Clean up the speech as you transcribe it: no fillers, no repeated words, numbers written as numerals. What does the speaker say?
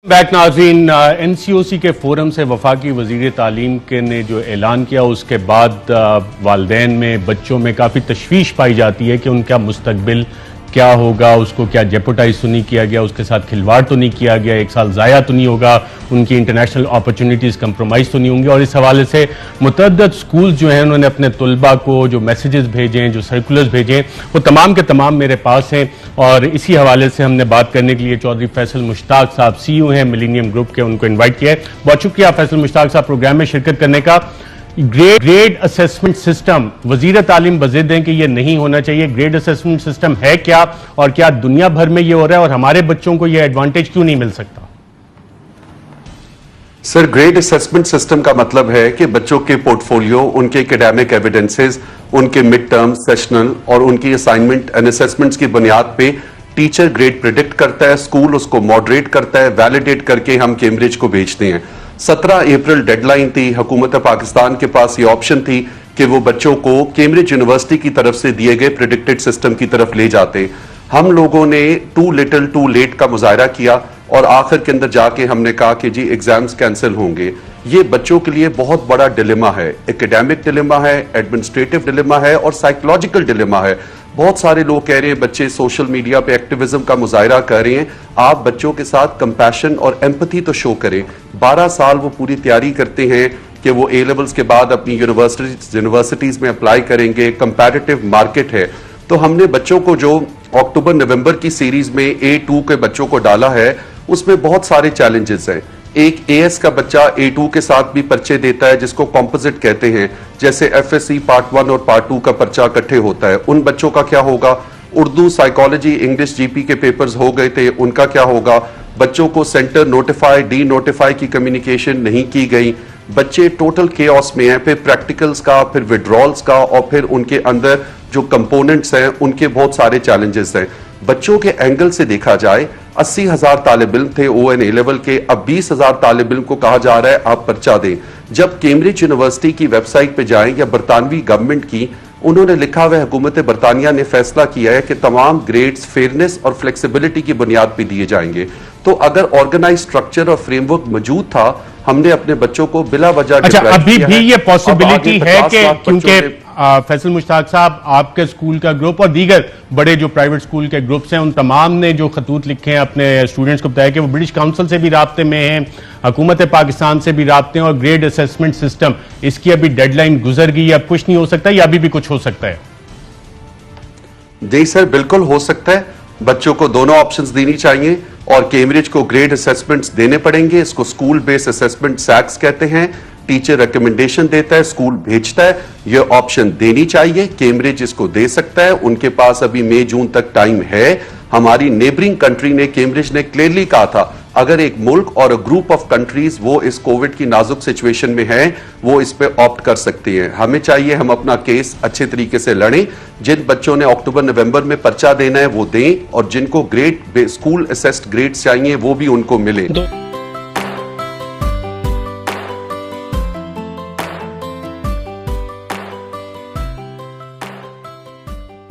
Back नाज़रीन, NCOC के forum से वफाकी वज़ीर तालीम के ने जो ऐलान किया उसके बाद वालिदैन में बच्चों में काफ़ी तशवीश पाई जाती है कि उनका मुस्तकबिल क्या होगा, उसको क्या जेपोटाइज तो नहीं किया गया, उसके साथ खिलवाड़ तो नहीं किया गया, एक साल ज़ाया तो नहीं होगा, उनकी इंटरनेशनल अपॉर्चुनिटीज़ कंप्रोमाइज़ तो नहीं होंगी। और इस हवाले से मुतअद्दिद स्कूल जो हैं उन्होंने अपने तलबा को जो मैसेजेस भेजे हैं, जो सर्कुलर्स भेजे हैं, वो तमाम के तमाम मेरे पास हैं। और इसी हवाले से हमने बात करने के लिए चौधरी फैसल मुश्ताक साहब CEO हैं मिलेनियम ग्रुप के, उनको इन्वाइट किया है। बहुत शुक्रिया फैसल मुश्ताक साहब प्रोग्राम में शिरकत करने का। ग्रेड असेसमेंट सिस्टम, वजीर तालीम बज़िद हैं कि यह नहीं होना चाहिए। ग्रेड असेसमेंट सिस्टम है क्या और क्या दुनिया भर में यह हो रहा है और हमारे बच्चों को यह एडवांटेज क्यों नहीं मिल सकता? सर, ग्रेड असेसमेंट सिस्टम का मतलब है कि बच्चों के पोर्टफोलियो, उनके एकेडमिक एविडेंसेस, उनके मिड टर्म, सेशनल और उनकी असाइनमेंट एंड असेसमेंट्स की बुनियाद पे टीचर ग्रेड प्रिडिक्ट करता है, स्कूल उसको मॉडरेट करता है, वैलिडेट करके हम कैम्ब्रिज को भेजते हैं। 17 अप्रैल डेडलाइन थी। हुकूमत पाकिस्तान के पास ये ऑप्शन थी कि वो बच्चों को कैम्ब्रिज यूनिवर्सिटी की तरफ से दिए गए प्रिडिक्टेड सिस्टम की तरफ ले जाते। हम लोगों ने टू लिटिल टू लेट का मुजाहरा किया और आखिर के अंदर जाके हमने कहा कि जी एग्जाम्स कैंसिल होंगे। ये बच्चों के लिए बहुत बड़ा डिलेमा है, एकेडमिक डिलेमा है, एडमिनिस्ट्रेटिव डिलेमा है और साइकोलॉजिकल डिलेमा है। बहुत सारे लोग कह रहे हैं, बच्चे सोशल मीडिया पे एक्टिविज्म का मुजाहरा कर रहे हैं, आप बच्चों के साथ कंपैशन और एम्पैथी तो शो करें। 12 साल वो पूरी तैयारी करते हैं कि वो ए लेवल्स के बाद अपनी यूनिवर्सिटीज में अप्लाई करेंगे, कंपैरेटिव मार्केट है। तो हमने बच्चों को जो अक्टूबर नवंबर की सीरीज में A2 के बच्चों को डाला है, उसमें बहुत सारे चैलेंजेस हैं। एक AS का बच्चा A2 के साथ भी पर्चे देता है, जिसको कॉम्पोजिट कहते हैं, जैसे FSC पार्ट 1 और पार्ट 2 का पर्चा इकट्ठे होता है। उन बच्चों का क्या होगा? उर्दू, साइकोलॉजी, इंग्लिश GP के पेपर्स हो गए थे, उनका क्या होगा? बच्चों को सेंटर नोटिफाई, डी नोटिफाई की कम्युनिकेशन नहीं की गई। बच्चे टोटल केओस में हैं, फिर प्रैक्टिकल्स का, फिर विड्रॉल्स का और फिर उनके अंदर जो कंपोनेंट्स हैं उनके बहुत सारे चैलेंजेस हैं। बच्चों के एंगल से देखा जाए 80,000 तालिब इल्म थे ON A लेवल के, अब 20,000 तालिब इल्म को कहा जा रहा है आप पर्चा दें। जब कैम्ब्रिज यूनिवर्सिटी की वेबसाइट पे जाएं या बरतानवी गवर्नमेंट की, उन्होंने लिखा हुआ है, हुकूमत बरतानिया ने फैसला किया है कि तमाम ग्रेड्स फेयरनेस और फ्लेक्सिबिलिटी की बुनियाद पर दिए जाएंगे। तो अगर ऑर्गेनाइज स्ट्रक्चर और फ्रेमवर्क मौजूद था, हमने अपने बच्चों को बिला वजह अभी भी ये पॉसिबिलिटी है कि क्योंकि फैसल मुश्ताक साहब, आपके स्कूल का ग्रुप और दीगर बड़े जो प्राइवेट स्कूल के ग्रुप्स हैं, उन तमाम ने जो खतूत लिखे हैं अपने स्टूडेंट्स को बताया कि वो ब्रिटिश काउंसिल से भी राब्ते में हैं, हुकूमत पाकिस्तान से भी राब्ते हैं और ग्रेड असेसमेंट सिस्टम इसकी अभी डेडलाइन गुजर गई है, अब कुछ नहीं हो सकता या अभी भी कुछ हो सकता है? जी सर, बिल्कुल हो सकता है। बच्चों को दोनों ऑप्शंस देनी चाहिए और कैम्ब्रिज को ग्रेड असेसमेंट्स देने पड़ेंगे। इसको स्कूल बेस्ड असेसमेंट SACS कहते हैं। टीचर रिकमेंडेशन देता है, स्कूल भेजता है, ये ऑप्शन देनी चाहिए। कैम्ब्रिज इसको दे सकता है, उनके पास अभी मई जून तक टाइम है। हमारी नेबरिंग कंट्री ने, कैम्ब्रिज ने क्लियरली कहा था, अगर एक मुल्क और ग्रुप ऑफ कंट्रीज वो इस कोविड की नाजुक सिचुएशन में है, वो इस पे ऑप्ट कर सकती हैं। हमें चाहिए हम अपना केस अच्छे तरीके से लड़ें। जिन बच्चों ने अक्टूबर नवंबर में पर्चा देना है वो दें और जिनको ग्रेड स्कूल असेस्ड ग्रेड्स चाहिए वो भी उनको मिले।